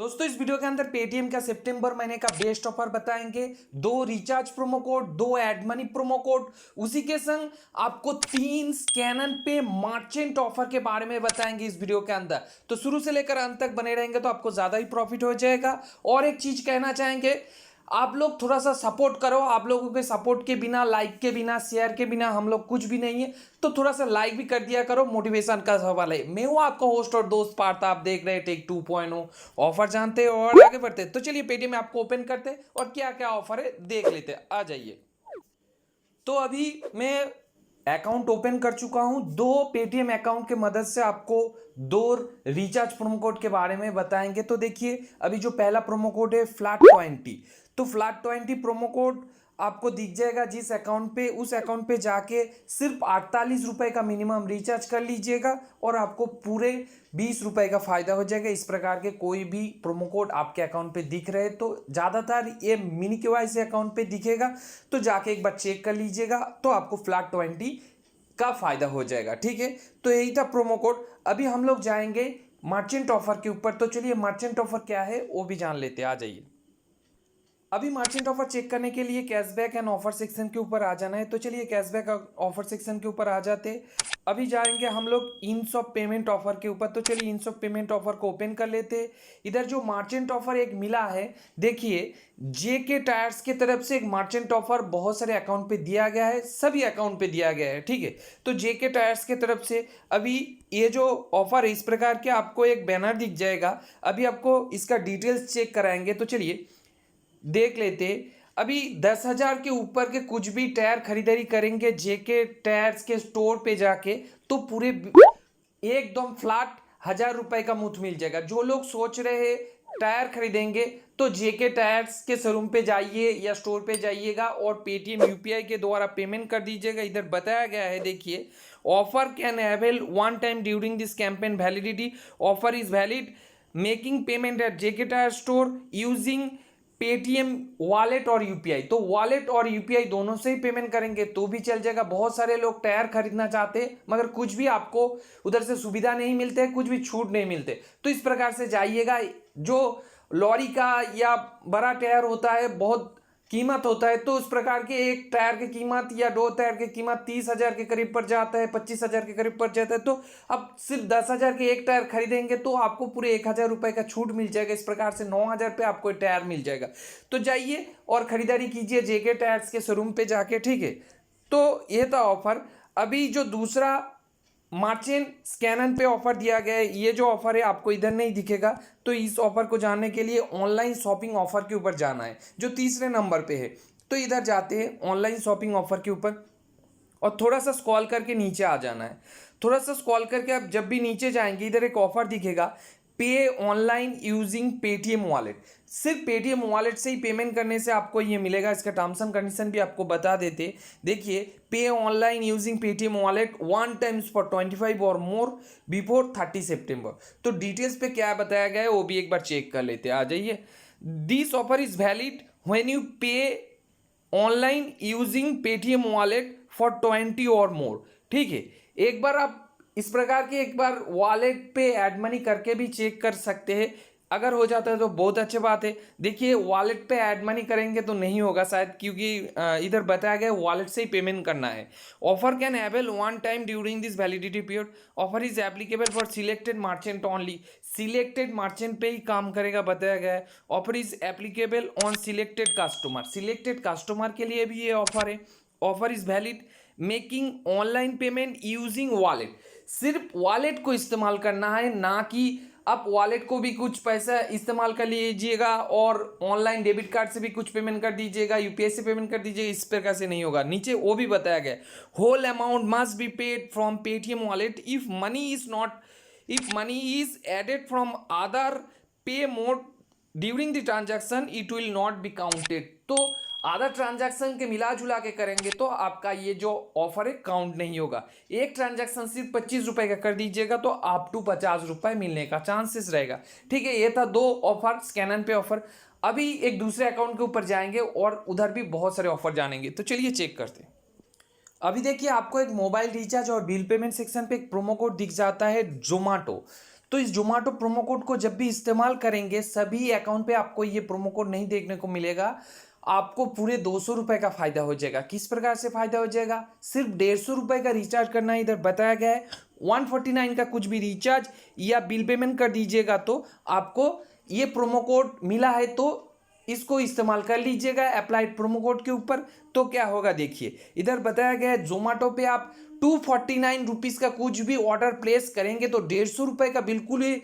दोस्तों इस वीडियो के अंदर पेटीएम का सितंबर महीने का बेस्ट ऑफर बताएंगे। 2 recharge promo code, 2 add money promo code, उसी के संग आपको 3 स्कैनन पे मर्चेंट ऑफर के बारे में बताएंगे इस वीडियो के अंदर। तो शुरू से लेकर अंत तक बने रहेंगे तो आपको ज्यादा ही प्रॉफिट हो जाएगा। और एक चीज कहना चाहेंगे, आप लोग थोड़ा सा सपोर्ट करो। आप लोगों के सपोर्ट के बिना, लाइक के बिना, शेयर के बिना हम लोग कुछ भी नहीं है। तो थोड़ा सा लाइक भी कर दिया करो, मोटिवेशन का सवाल है। मैं हूं आपका होस्ट और दोस्त पार्थ, आप देख रहे हैं टेक 2.0। ऑफर जानते हो और आगे बढ़ते हैं। तो चलिए पेटीएम आपको ओपन करते और क्या क्या ऑफर है देख लेते, आ जाइए। तो अभी मैं अकाउंट ओपन कर चुका हूं। 2 पेटीएम अकाउंट के मदद से आपको 2 रिचार्ज प्रोमो कोड के बारे में बताएंगे। तो देखिए, अभी जो पहला प्रोमो कोड है फ्लैट 20, तो फ्लैट 20 प्रोमो कोड आपको दिख जाएगा जिस अकाउंट पे, उस अकाउंट पे जाके सिर्फ 48 रुपए का मिनिमम रिचार्ज कर लीजिएगा और आपको पूरे 20 रुपए का फायदा हो जाएगा। इस प्रकार के कोई भी प्रोमो कोड आपके अकाउंट पे दिख रहे तो ज्यादातर ये मिनी केवाईसी अकाउंट पे दिखेगा, तो जाके एक बार चेक कर लीजिएगा, तो आपको फ्लैट 20 का फायदा हो जाएगा। ठीक है, तो यही था प्रोमो कोड। अभी हम लोग जाएंगे मर्चेंट ऑफर के ऊपर। तो चलिए मर्चेंट ऑफर क्या है वो भी जान लेते, आ जाइए। अभी मर्चेंट ऑफर चेक करने के लिए कैशबैक एंड ऑफर सेक्शन के ऊपर आ जाना है। तो चलिए कैशबैक ऑफर सेक्शन के ऊपर आ जाते। अभी जाएंगे हम लोग इंस ऑफ पेमेंट ऑफर के ऊपर। तो चलिए इंस ऑफ पेमेंट ऑफर को ओपन कर लेते। इधर जो मर्चेंट ऑफर एक मिला है, देखिए जेके टायर्स की तरफ से एक मर्चेंट ऑफर बहुत सारे अकाउंट पे दिया गया है, सभी अकाउंट पे दिया गया है। ठीक है, तो जेके टायर्स की तरफ से अभी ये जो ऑफर है इस प्रकार के आपको एक बैनर दिख जाएगा। अभी आपको इसका डिटेल्स चेक कराएंगे। तो चलिए देख लेते। अभी 10,000 के ऊपर के कुछ भी टायर खरीदारी करेंगे जेके टायर्स के स्टोर पे जाके, तो पूरे एकदम फ्लैट 1,000 रुपए का मुफ्त मिल जाएगा। जो लोग सोच रहे हैं टायर खरीदेंगे तो जेके टायर्स के शोरूम पे जाइए या स्टोर पे जाइएगा और पेटीएम यूपीआई के द्वारा पेमेंट कर दीजिएगा। इधर बताया गया है, देखिए offer can avail one time during this campaign validity. Offer is valid making payment at JK Tyre store using Paytm wallet और यूपीआई। तो वॉलेट और यूपीआई दोनों से ही पेमेंट करेंगे तो भी चल जाएगा। बहुत सारे लोग टायर खरीदना चाहते हैं मगर कुछ भी आपको उधर से सुविधा नहीं मिलते, कुछ भी छूट नहीं मिलते। तो इस प्रकार से जाइएगा। जो लॉरी का या बड़ा टायर होता है बहुत कीमत होता है, तो उस प्रकार के एक टायर की कीमत या 2 टायर की कीमत 30,000 के करीब पड़ जाता है, 25,000 के करीब पड़ जाता है। तो अब सिर्फ 10,000 के एक टायर खरीदेंगे तो आपको पूरे 1,000 रुपए का छूट मिल जाएगा। इस प्रकार से 9,000 पे आपको टायर मिल जाएगा। तो जाइए और खरीदारी कीजिए जेके टायर्स के शोरूम पे जाके। ठीक है, तो ये था ऑफर। अभी जो दूसरा मर्चेंट स्कैनन पे ऑफर दिया गया है, ये जो ऑफर है आपको इधर नहीं दिखेगा। तो इस ऑफर को जानने के लिए ऑनलाइन शॉपिंग ऑफर के ऊपर जाना है जो तीसरे नंबर पे है। तो इधर जाते हैं ऑनलाइन शॉपिंग ऑफर के ऊपर और थोड़ा सा स्क्रॉल करके नीचे आ जाना है। थोड़ा सा स्क्रॉल करके आप जब भी नीचे जाएंगे इधर एक ऑफर दिखेगा, पे ऑनलाइन यूजिंग पेटीएम वॉलेट। सिर्फ पेटीएम वॉलेट से ही पेमेंट करने से आपको ये मिलेगा। इसका टर्म्स एंड कंडीशन भी आपको बता देते। देखिए, पे online using Paytm wallet one times for 25 और मोर बिफोर 30 सितंबर। तो डिटेल्स पे क्या बताया गया है वो भी एक बार चेक कर लेते, आ जाइए। This offer is valid when you pay online using Paytm wallet for 20 or मोर। ठीक है, एक बार आप इस प्रकार के एक बार वॉलेट पे ऐड मनी करके भी चेक कर सकते हैं। अगर हो जाता है तो बहुत अच्छी बात है। देखिए वॉलेट पे ऐड मनी करेंगे तो नहीं होगा शायद, क्योंकि इधर बताया गया वॉलेट से ही पेमेंट करना है। Offer can avail one time during this validity period. Offer is applicable for selected merchant only. Selected merchant पे ही काम करेगा बताया गया है। Offer is applicable on selected customer. Selected customer के लिए भी ये ऑफर है। Offer is valid making online payment using wallet. सिर्फ वॉलेट को इस्तेमाल करना है, ना कि आप वॉलेट को भी कुछ पैसा इस्तेमाल कर लीजिएगा और ऑनलाइन डेबिट कार्ड से भी कुछ पेमेंट कर दीजिएगा, यूपीआई से पेमेंट कर दीजिएगा। इस प्रकार से नहीं होगा। नीचे वो भी बताया गया, whole amount must be paid from Paytm wallet if money is added from other pay mode during the transaction it will not be counted. तो आधा ट्रांजैक्शन के मिला जुला के करेंगे तो आपका ये जो ऑफर है काउंट नहीं होगा। एक ट्रांजैक्शन सिर्फ 25 रुपए का कर दीजिएगा तो आप टू 50 रुपए मिलने का चांसेस रहेगा। ठीक है, ये था 2 ऑफर स्कैनन पे ऑफर। अभी एक दूसरे अकाउंट के ऊपर जाएंगे और उधर भी बहुत सारे ऑफर जानेंगे। तो चलिए चेक करते हैं। अभी देखिए आपको एक मोबाइल रिचार्ज और बिल पेमेंट सेक्शन पे एक प्रोमो कोड दिख जाता है जोमेटो। तो इस जोमेटो प्रोमो कोड को जब भी इस्तेमाल करेंगे सभी अकाउंट पे आपको ये प्रोमो कोड नहीं देखने को मिलेगा, आपको पूरे 200 रुपए का फायदा हो जाएगा। किस प्रकार से फायदा हो जाएगा? सिर्फ 150 रुपए का रिचार्ज करना है, इधर बताया गया है 149 का कुछ भी रिचार्ज या बिल पेमेंट कर दीजिएगा तो आपको ये प्रोमो कोड मिला है, तो इसको इस्तेमाल कर लीजिएगा अप्लाइड प्रोमो कोड के ऊपर। तो क्या होगा देखिए, इधर बताया गया है जोमेटो पे आप 249 रुपीज का कुछ भी ऑर्डर प्लेस करेंगे तो 150 रुपए का बिल्कुल ही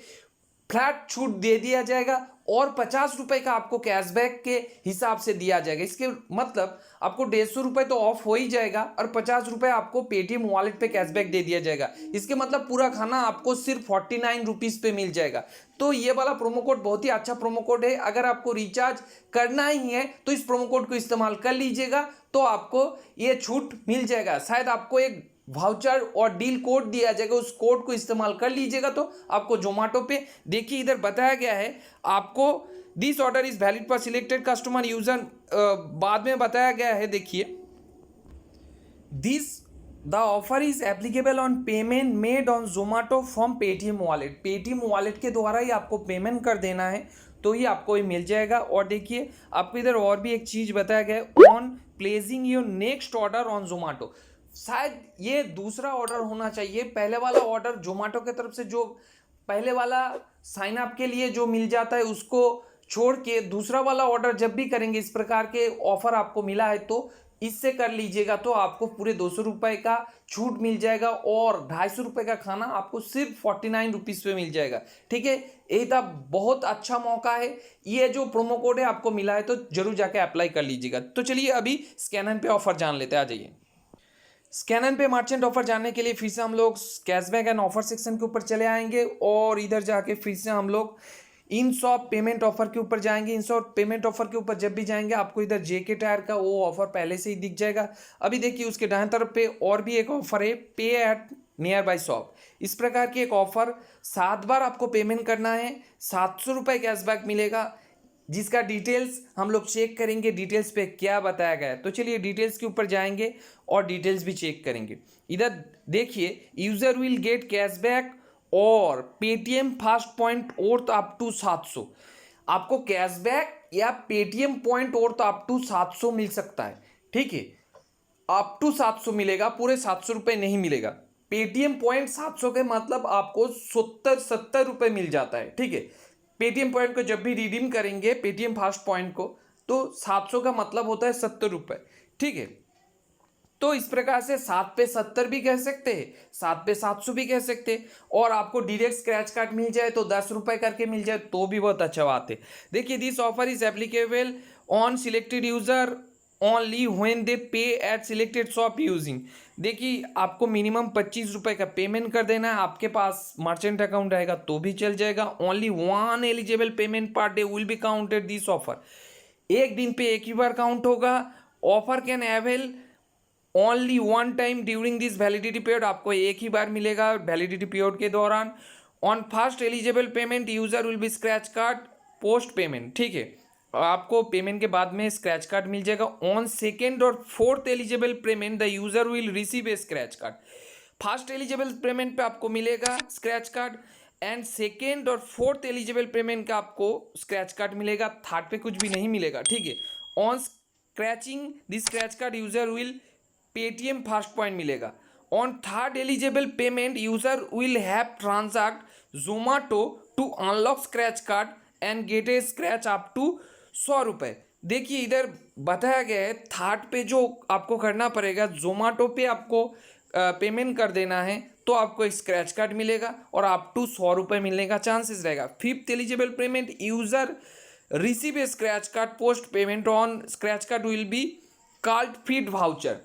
फ्लैट छूट दे दिया जाएगा और 50 रुपए का आपको कैशबैक के हिसाब से दिया जाएगा। इसके मतलब आपको 150 रुपए तो ऑफ हो ही जाएगा और 50 रुपए आपको पेटीएम वॉलेट पे कैशबैक दे दिया जाएगा। इसके मतलब पूरा खाना आपको सिर्फ 49 रुपीज पे मिल जाएगा। तो ये वाला प्रोमो कोड बहुत ही अच्छा प्रोमो कोड है। अगर आपको रिचार्ज करना ही है तो इस प्रोमो कोड को इस्तेमाल कर लीजिएगा, तो आपको ये छूट मिल जाएगा। शायद आपको एक वाउचर और डील कोड दिया जाएगा, उस कोड को इस्तेमाल कर लीजिएगा तो आपको जोमेटो पे देखिए इधर बताया गया है आपको this order is valid for selected customer user, बाद में बताया गया है देखिए this the offer is applicable on payment made on Zomato from Paytm wallet. Paytm wallet के द्वारा ही आपको पेमेंट कर देना है तो ही आपको ये मिल जाएगा। और देखिए आपको इधर और भी एक चीज बताया गया है on placing your next order on Zomato. शायद ये दूसरा ऑर्डर होना चाहिए, पहले वाला ऑर्डर जोमेटो की तरफ से जो पहले वाला साइन अप के लिए जो मिल जाता है उसको छोड़ के दूसरा वाला ऑर्डर जब भी करेंगे इस प्रकार के ऑफर आपको मिला है तो इससे कर लीजिएगा, तो आपको पूरे 200 रुपए का छूट मिल जाएगा और 250 रुपए का खाना आपको सिर्फ 49 रुपीज पे मिल जाएगा। ठीक है, यही था, बहुत अच्छा मौका है। ये जो प्रोमो कोड है आपको मिला है तो जरूर जाके अप्लाई कर लीजिएगा। तो चलिए अभी स्कैनर पे ऑफर जान लेते हैं, आ जाइए। स्कैनर पे मर्चेंट ऑफर जानने के लिए फिर से हम लोग कैशबैक एंड ऑफर सेक्शन के ऊपर चले आएंगे और इधर जाके फिर से हम लोग इन शॉप पेमेंट ऑफर के ऊपर जाएंगे। इन शॉप पेमेंट ऑफर के ऊपर जब भी जाएंगे आपको इधर जेके टायर का वो ऑफर पहले से ही दिख जाएगा। अभी देखिए उसके दाएं तरफ पे और भी एक ऑफर है, पे एट नियर बाई शॉप। इस प्रकार की एक ऑफर 7 बार आपको पेमेंट करना है, 700 रुपये कैशबैक मिलेगा, जिसका डिटेल्स हम लोग चेक करेंगे डिटेल्स पे क्या बताया गया है। तो चलिए डिटेल्स के ऊपर जाएंगे और डिटेल्स भी चेक करेंगे। इधर देखिए यूजर विल गेट कैशबैक और पेटीएम फास्ट पॉइंट और तो अप टू 700, आपको कैशबैक या पेटीएम पॉइंट और तो अप टू 700 मिल सकता है। ठीक है, अप टू 700 मिलेगा, पूरे 700 रुपये नहीं मिलेगा। पेटीएम पॉइंट 700 के मतलब आपको 70 रुपये मिल जाता है। ठीक है, पेटीएम पॉइंट को जब भी रिडीम करेंगे पेटीएम फास्ट पॉइंट को तो 700 का मतलब होता है 70 रुपये। ठीक है, तो इस प्रकार से 7 पे 70 भी कह सकते हैं, 7 पे 700 भी कह सकते हैं। और आपको डायरेक्ट स्क्रैच कार्ड मिल जाए तो 10 रुपये करके मिल जाए तो भी बहुत अच्छा बात है। देखिए this offer is applicable on selected user only when they पे एट सिलेक्टेड शॉप यूजिंग। देखिए आपको मिनिमम 25 रुपये का पेमेंट कर देना है, आपके पास मर्चेंट अकाउंट रहेगा तो भी चल जाएगा। Only 1 eligible payment per day will be counted this offer. एक दिन पे एक ही बार काउंट होगा। Offer can avail only 1 time during this validity period, आपको एक ही बार मिलेगा वैलिडिटी पीरियड के दौरान। On first eligible payment user will be scratch card post payment. ठीक है, आपको पेमेंट के बाद में स्क्रैच कार्ड मिल जाएगा। ऑन सेकेंड और fourth eligible payment the user will receive A scratch card. First eligible payment पे आपको मिलेगा स्क्रैच कार्ड एंड सेकेंड और फोर्थ एलिजिबल पेमेंट का आपको स्क्रैच कार्ड मिलेगा, थर्ड पे कुछ भी नहीं मिलेगा। ठीक है, on scratching this scratch card user will Paytm fast point मिलेगा। On third eligible payment user will have transact Zomato to unlock scratch card and get a scratch up to 100 रुपये। देखिए इधर बताया गया है थर्ड पे जो आपको करना पड़ेगा, जोमेटो पे आपको पेमेंट कर देना है तो आपको एक स्क्रैच कार्ड मिलेगा और अप टू 100 रुपये मिलने का चांसेस रहेगा। Fifth eligible payment user receive A scratch card post payment on scratch card will be card feed voucher.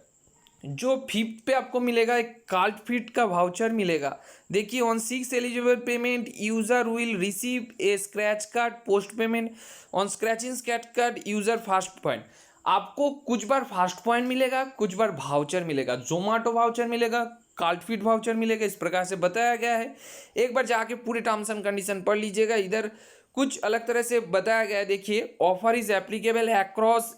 जो फिफ्थ पे आपको मिलेगा एक कार्ड फीड का वाउचर मिलेगा। देखिए on 6 eligible payment user will receive A scratch card post payment on scratching scratch card user fast point. आपको कुछ बार फास्ट पॉइंट मिलेगा, कुछ बार वाउचर मिलेगा, जोमेटो वाउचर मिलेगा, कार्ड फीड वाउचर मिलेगा, इस प्रकार से बताया गया है। एक बार जाके पूरे टर्म्स एंड कंडीशन पढ़ लीजिएगा। इधर कुछ अलग तरह से बताया गया है। देखिए offer is applicable across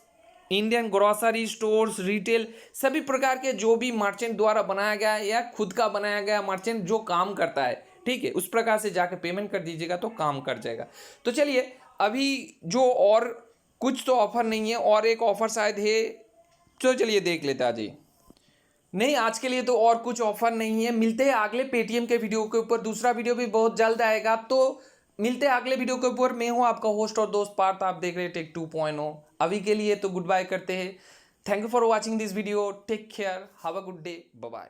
Indian grocery stores retail, सभी प्रकार के जो भी मर्चेंट द्वारा बनाया गया है या खुद का बनाया गया मर्चेंट जो काम करता है। ठीक है, उस प्रकार से जाके पेमेंट कर दीजिएगा तो काम कर जाएगा। तो चलिए अभी जो और कुछ तो ऑफर नहीं है, और एक ऑफर शायद है, तो चलिए देख लेते हैं जी। नहीं, आज के लिए तो और कुछ ऑफर नहीं है। मिलते हैं अगले पेटीएम के वीडियो के ऊपर। दूसरा वीडियो भी बहुत जल्द आएगा, तो मिलते हैं अगले वीडियो के ऊपर। मैं हूं आपका होस्ट और दोस्त पार्थ, आप देख रहे हैं टेक 2.0। अभी के लिए तो गुड बाय करते हैं। Thank you for watching this video, take care, have a good day, bye bye.